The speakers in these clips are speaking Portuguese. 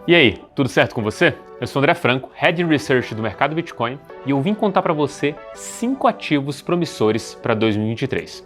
E aí, tudo certo com você? Eu sou André Franco, Head in Research do mercado Bitcoin, e eu vim contar para você 5 ativos promissores para 2023.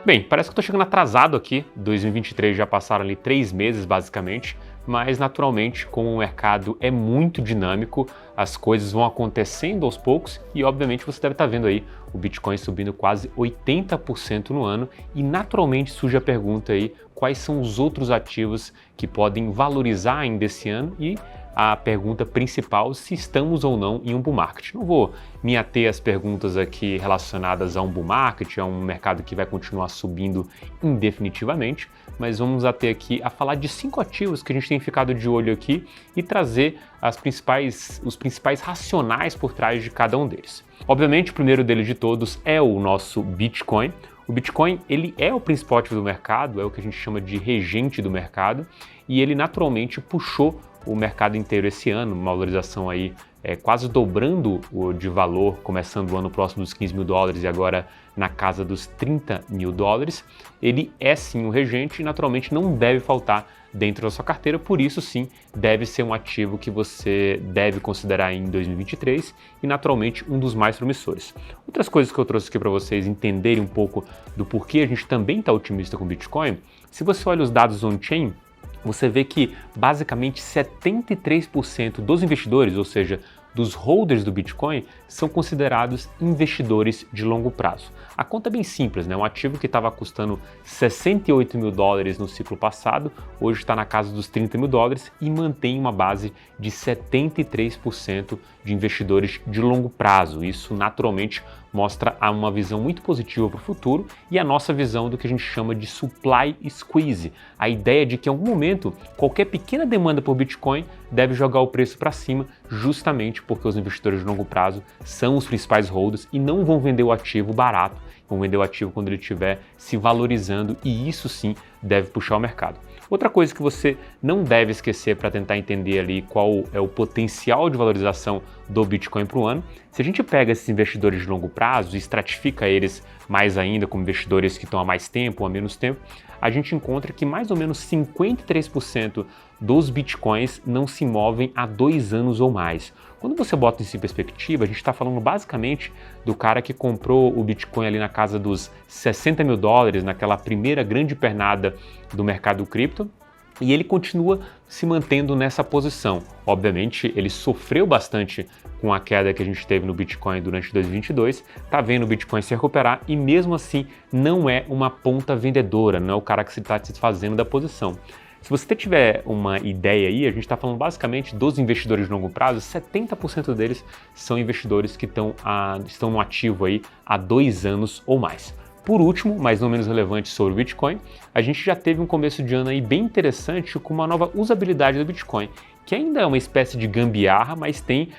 Bem, parece que eu tô chegando atrasado aqui, 2023 já passaram ali 3 meses basicamente, mas naturalmente como o mercado é muito dinâmico, as coisas vão acontecendo aos poucos e obviamente você deve estar vendo aí o Bitcoin subindo quase 80% no ano e naturalmente surge a pergunta aí, quais são os outros ativos que podem valorizar ainda esse ano e a pergunta principal, se estamos ou não em um bull market. Não vou me ater às perguntas aqui relacionadas a um bull market, a um mercado que vai continuar subindo indefinitivamente, mas vamos ater aqui a falar de 5 ativos que a gente tem ficado de olho aqui e trazer os principais racionais por trás de cada um deles. Obviamente, o primeiro deles de todos é o nosso Bitcoin. O Bitcoin, ele é o principal ativo do mercado, é o que a gente chama de regente do mercado, e ele naturalmente puxou o mercado inteiro esse ano, uma valorização aí quase dobrando o de valor, começando o ano próximo dos 15 mil dólares e agora na casa dos 30 mil dólares. Ele é sim um regente e naturalmente não deve faltar dentro da sua carteira, por isso sim deve ser um ativo que você deve considerar em 2023 e naturalmente um dos mais promissores. Outras coisas que eu trouxe aqui para vocês entenderem um pouco do porquê a gente também está otimista com o Bitcoin, se você olha os dados on-chain, você vê que basicamente 73% dos investidores, ou seja, dos holders do Bitcoin, são considerados investidores de longo prazo. A conta é bem simples, né? Um ativo que estava custando 68 mil dólares no ciclo passado, hoje está na casa dos 30 mil dólares e mantém uma base de 73% de investidores de longo prazo. Isso naturalmente mostra uma visão muito positiva para o futuro e a nossa visão do que a gente chama de supply squeeze, a ideia de que em algum momento qualquer pequena demanda por Bitcoin deve jogar o preço para cima, justamente porque os investidores de longo prazo são os principais holders e não vão vender o ativo barato, vão vender o ativo quando ele estiver se valorizando e isso sim deve puxar o mercado. Outra coisa que você não deve esquecer para tentar entender ali qual é o potencial de valorização do Bitcoin para o ano, se a gente pega esses investidores de longo prazo e estratifica eles mais ainda como investidores que estão há mais tempo ou há menos tempo, a gente encontra que mais ou menos 53% dos Bitcoins não se movem há 2 anos ou mais. Quando você bota isso em perspectiva, a gente está falando basicamente do cara que comprou o Bitcoin ali na casa dos 60 mil dólares, naquela primeira grande pernada do mercado cripto, e ele continua se mantendo nessa posição. Obviamente, ele sofreu bastante com a queda que a gente teve no Bitcoin durante 2022, está vendo o Bitcoin se recuperar e mesmo assim não é uma ponta vendedora, não é o cara que está se desfazendo da posição. Se você tiver uma ideia aí, a gente está falando basicamente dos investidores de longo prazo, 70% deles são investidores que estão no ativo aí há 2 anos ou mais. Por último, mas não menos relevante sobre o Bitcoin, a gente já teve um começo de ano aí bem interessante com uma nova usabilidade do Bitcoin, que ainda é uma espécie de gambiarra, mas tem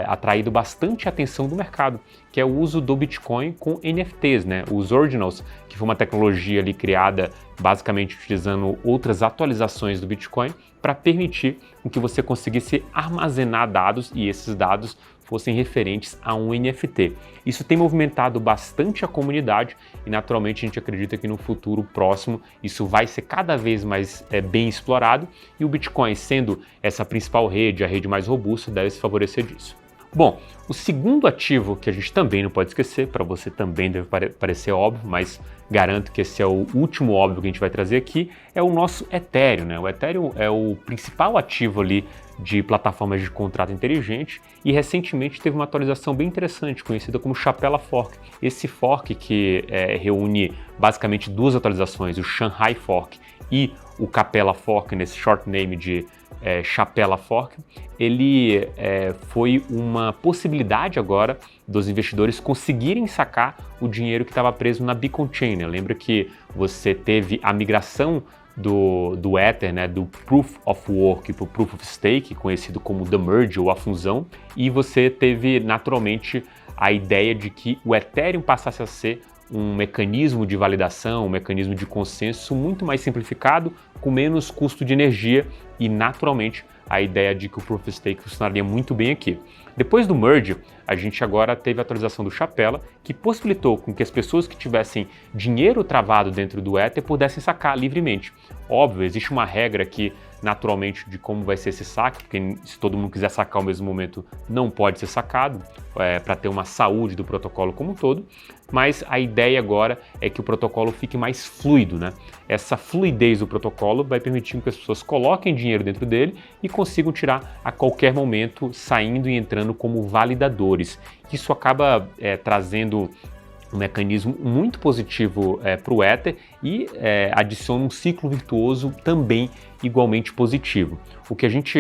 atraído bastante atenção do mercado, que é o uso do Bitcoin com NFTs, né? Os Ordinals, que foi uma tecnologia ali criada basicamente utilizando outras atualizações do Bitcoin para permitir que você conseguisse armazenar dados e esses dados fossem referentes a um NFT. Isso tem movimentado bastante a comunidade e naturalmente a gente acredita que no futuro próximo isso vai ser cada vez mais bem explorado e o Bitcoin, sendo essa principal rede, a rede mais robusta, deve se favorecer disso. Bom, o segundo ativo que a gente também não pode esquecer, para você também deve parecer óbvio, mas garanto que esse é o último óbvio que a gente vai trazer aqui, é o nosso Ethereum, né? O Ethereum é o principal ativo ali de plataformas de contrato inteligente e recentemente teve uma atualização bem interessante, conhecida como Chapela Fork. Esse fork que reúne basicamente 2 atualizações, o Shanghai Fork e o Capella Fork, nesse short name de Chapela Fork, ele foi uma possibilidade agora dos investidores conseguirem sacar o dinheiro que estava preso na Beacon Chain, né? Lembra que você teve a migração do Ether, né, do Proof of Work para o Proof of Stake, conhecido como The Merge ou a fusão, e você teve naturalmente a ideia de que o Ethereum passasse a ser um mecanismo de validação, um mecanismo de consenso muito mais simplificado, com menos custo de energia e naturalmente a ideia de que o Proof of Stake funcionaria muito bem aqui. Depois do merge, a gente agora teve a atualização do Chapela, que possibilitou com que as pessoas que tivessem dinheiro travado dentro do Ether pudessem sacar livremente. Óbvio, existe uma regra aqui, naturalmente, de como vai ser esse saque, porque se todo mundo quiser sacar ao mesmo momento, não pode ser sacado, para ter uma saúde do protocolo como um todo, mas a ideia agora é que o protocolo fique mais fluido, né? Essa fluidez do protocolo vai permitir que as pessoas coloquem dinheiro dentro dele e consigam tirar a qualquer momento, saindo e entrando como validadores. Isso acaba trazendo um mecanismo muito positivo para o Ether e adiciona um ciclo virtuoso também igualmente positivo. O que a gente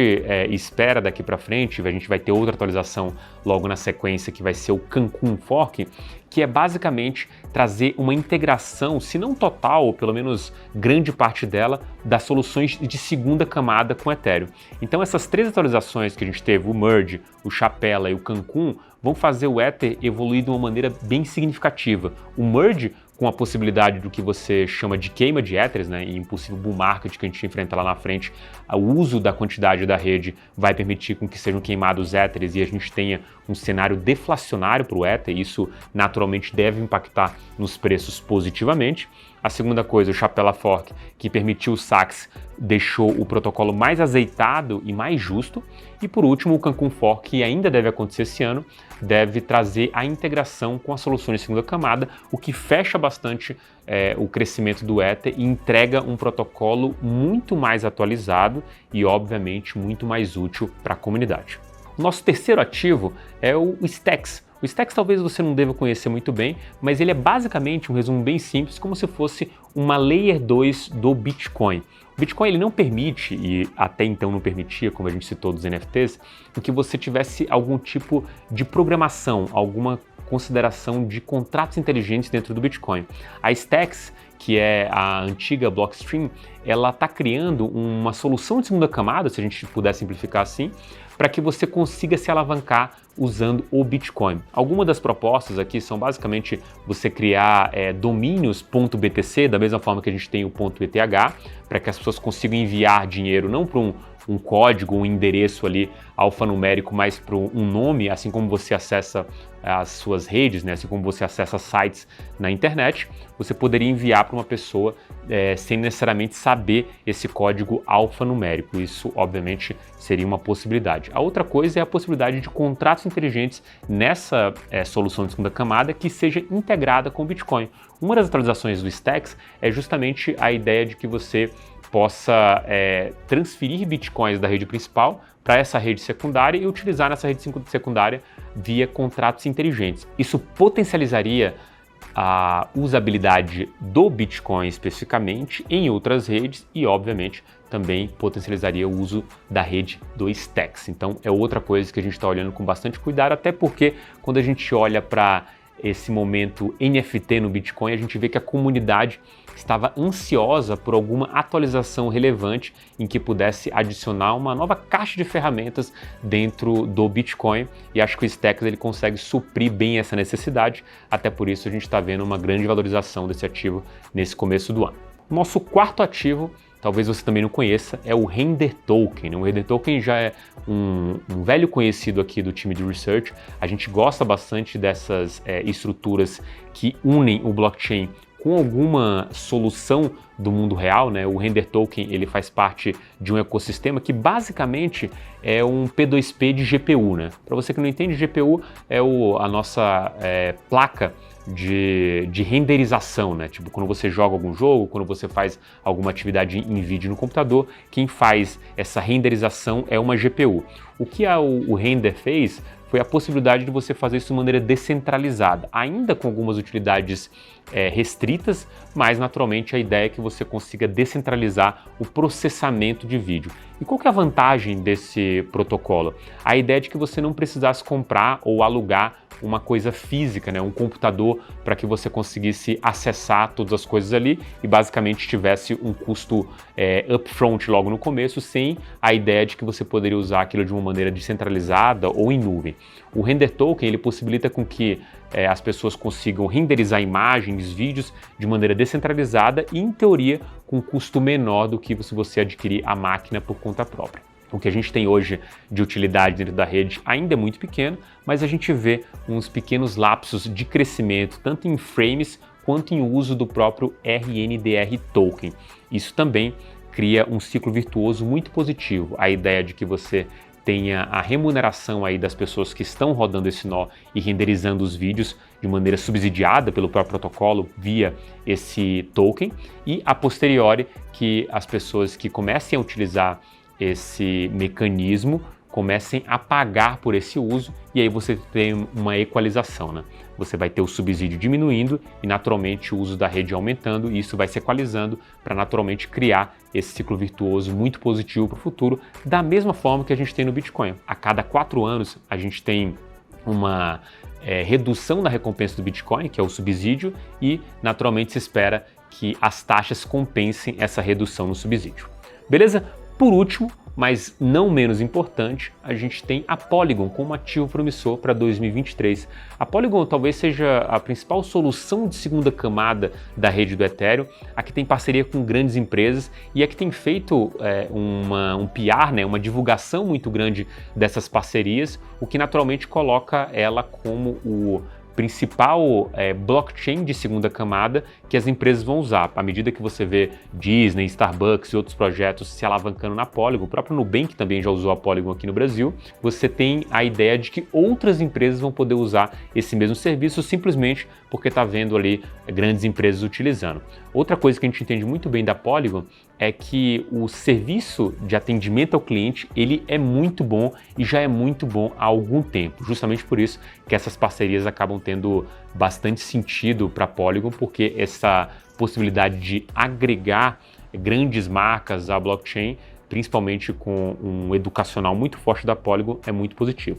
espera daqui para frente, a gente vai ter outra atualização logo na sequência, que vai ser o Cancun Fork, que é basicamente trazer uma integração, se não total, ou pelo menos grande parte dela, das soluções de segunda camada com Ethereum. Então essas 3 atualizações que a gente teve, o Merge, o Chapela e o Cancun, vão fazer o Ether evoluir de uma maneira bem significativa. O Merge, com a possibilidade do que você chama de queima de Ethers, né, e impossível bull market que a gente enfrenta lá na frente, o uso da quantidade da rede vai permitir com que sejam queimados Ethers e a gente tenha um cenário deflacionário para o Ether, e isso naturalmente deve impactar nos preços positivamente. A segunda coisa, o Chapela Fork, que permitiu os saques, deixou o protocolo mais azeitado e mais justo. E por último, o Cancun Fork, que ainda deve acontecer esse ano, deve trazer a integração com as soluções de segunda camada, o que fecha bastante o crescimento do Ether e entrega um protocolo muito mais atualizado e, obviamente, muito mais útil para a comunidade. O nosso terceiro ativo é o Stacks. O Stacks talvez você não deva conhecer muito bem, mas ele é basicamente um resumo bem simples, como se fosse uma Layer 2 do Bitcoin. O Bitcoin ele não permite, e até então não permitia, como a gente citou dos NFTs, que você tivesse algum tipo de programação, alguma consideração de contratos inteligentes dentro do Bitcoin. A Stacks, que é a antiga Blockstream, ela está criando uma solução de segunda camada, se a gente puder simplificar assim, para que você consiga se alavancar usando o Bitcoin. Algumas das propostas aqui são basicamente você criar domínios .btc, da mesma forma que a gente tem o .eth, para que as pessoas consigam enviar dinheiro não para um código, um endereço ali alfanumérico, mas para um nome, assim como você acessa as suas redes, né? Assim como você acessa sites na internet, você poderia enviar para uma pessoa sem necessariamente saber esse código alfanumérico. Isso, obviamente, seria uma possibilidade. A outra coisa é a possibilidade de contratos inteligentes nessa solução de segunda camada que seja integrada com o Bitcoin. Uma das atualizações do Stacks é justamente a ideia de que você possa transferir bitcoins da rede principal para essa rede secundária e utilizar nessa rede secundária via contratos inteligentes. Isso potencializaria a usabilidade do Bitcoin especificamente em outras redes e, obviamente, também potencializaria o uso da rede do Stacks. Então, é outra coisa que a gente está olhando com bastante cuidado, até porque quando a gente olha para esse momento NFT no Bitcoin, a gente vê que a comunidade estava ansiosa por alguma atualização relevante em que pudesse adicionar uma nova caixa de ferramentas dentro do Bitcoin, e acho que o Stacks ele consegue suprir bem essa necessidade, até por isso a gente está vendo uma grande valorização desse ativo nesse começo do ano. Nosso quarto ativo, talvez você também não conheça, é o Render Token. O Render Token já é um velho conhecido aqui do time de research. A gente gosta bastante dessas estruturas que unem o blockchain com alguma solução do mundo real, né? O Render Token ele faz parte de um ecossistema que basicamente é um P2P de GPU, né? Para você que não entende, GPU é a nossa placa de renderização, né? Tipo, quando você joga algum jogo, quando você faz alguma atividade em vídeo no computador, quem faz essa renderização é uma GPU. O que o Render fez foi a possibilidade de você fazer isso de maneira descentralizada, ainda com algumas utilidades restritas, mas naturalmente a ideia é que você consiga descentralizar o processamento de vídeo. E qual que é a vantagem desse protocolo? A ideia de que você não precisasse comprar ou alugar uma coisa física, né, um computador, para que você conseguisse acessar todas as coisas ali e basicamente tivesse um custo upfront logo no começo, sem a ideia de que você poderia usar aquilo de uma maneira descentralizada ou em nuvem. O Render Token ele possibilita com que as pessoas consigam renderizar imagens, vídeos de maneira descentralizada e, em teoria, com um custo menor do que se você adquirir a máquina por conta própria. O que a gente tem hoje de utilidade dentro da rede ainda é muito pequeno, mas a gente vê uns pequenos lapsos de crescimento, tanto em frames quanto em uso do próprio RNDR Token. Isso também cria um ciclo virtuoso muito positivo. A ideia de que você tenha a remuneração aí das pessoas que estão rodando esse nó e renderizando os vídeos de maneira subsidiada pelo próprio protocolo via esse token, e a posteriori que as pessoas que comecem a utilizar esse mecanismo comecem a pagar por esse uso, e aí você tem uma equalização, né? Você vai ter o subsídio diminuindo e naturalmente o uso da rede aumentando, e isso vai se equalizando para naturalmente criar esse ciclo virtuoso muito positivo para o futuro, da mesma forma que a gente tem no Bitcoin. A cada 4 anos a gente tem uma redução da recompensa do Bitcoin, que é o subsídio, e naturalmente se espera que as taxas compensem essa redução no subsídio. Beleza? Por último, mas não menos importante, a gente tem a Polygon como ativo promissor para 2023. A Polygon talvez seja a principal solução de segunda camada da rede do Ethereum, a que tem parceria com grandes empresas e a que tem feito um PR, né, uma divulgação muito grande dessas parcerias, o que naturalmente coloca ela como o principal blockchain de segunda camada que as empresas vão usar. À medida que você vê Disney, Starbucks e outros projetos se alavancando na Polygon, o próprio Nubank também já usou a Polygon aqui no Brasil, você tem a ideia de que outras empresas vão poder usar esse mesmo serviço simplesmente porque está vendo ali grandes empresas utilizando. Outra coisa que a gente entende muito bem da Polygon é que o serviço de atendimento ao cliente ele é muito bom e já é muito bom há algum tempo. Justamente por isso que essas parcerias acabam tendo bastante sentido para a Polygon, porque essa possibilidade de agregar grandes marcas à blockchain, principalmente com um educacional muito forte da Polygon, é muito positivo.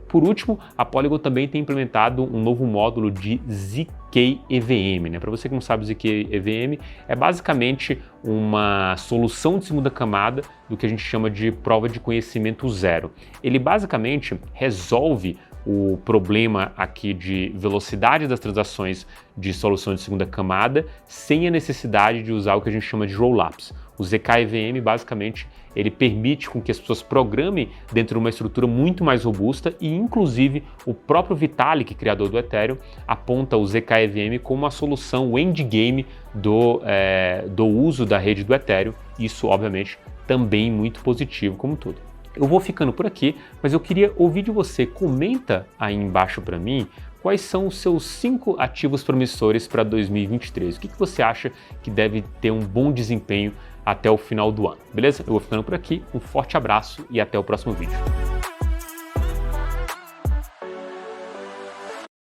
Por último, a Polygon também tem implementado um novo módulo de ZK EVM, né? Para você que não sabe, ZK EVM é basicamente uma solução de segunda camada do que a gente chama de prova de conhecimento zero. Ele basicamente resolve o problema aqui de velocidade das transações de solução de segunda camada sem a necessidade de usar o que a gente chama de rollups. O ZK EVM basicamente ele permite com que as pessoas programem dentro de uma estrutura muito mais robusta e inclusive o próprio Vitalik, criador do Ethereum, aponta o ZK EVM como a solução, o endgame do uso da rede do Ethereum. Isso obviamente também muito positivo como tudo. Eu vou ficando por aqui, mas eu queria ouvir de você. Comenta aí embaixo para mim quais são os seus 5 ativos promissores para 2023. O que você acha que deve ter um bom desempenho até o final do ano, beleza? Eu vou ficando por aqui, um forte abraço e até o próximo vídeo.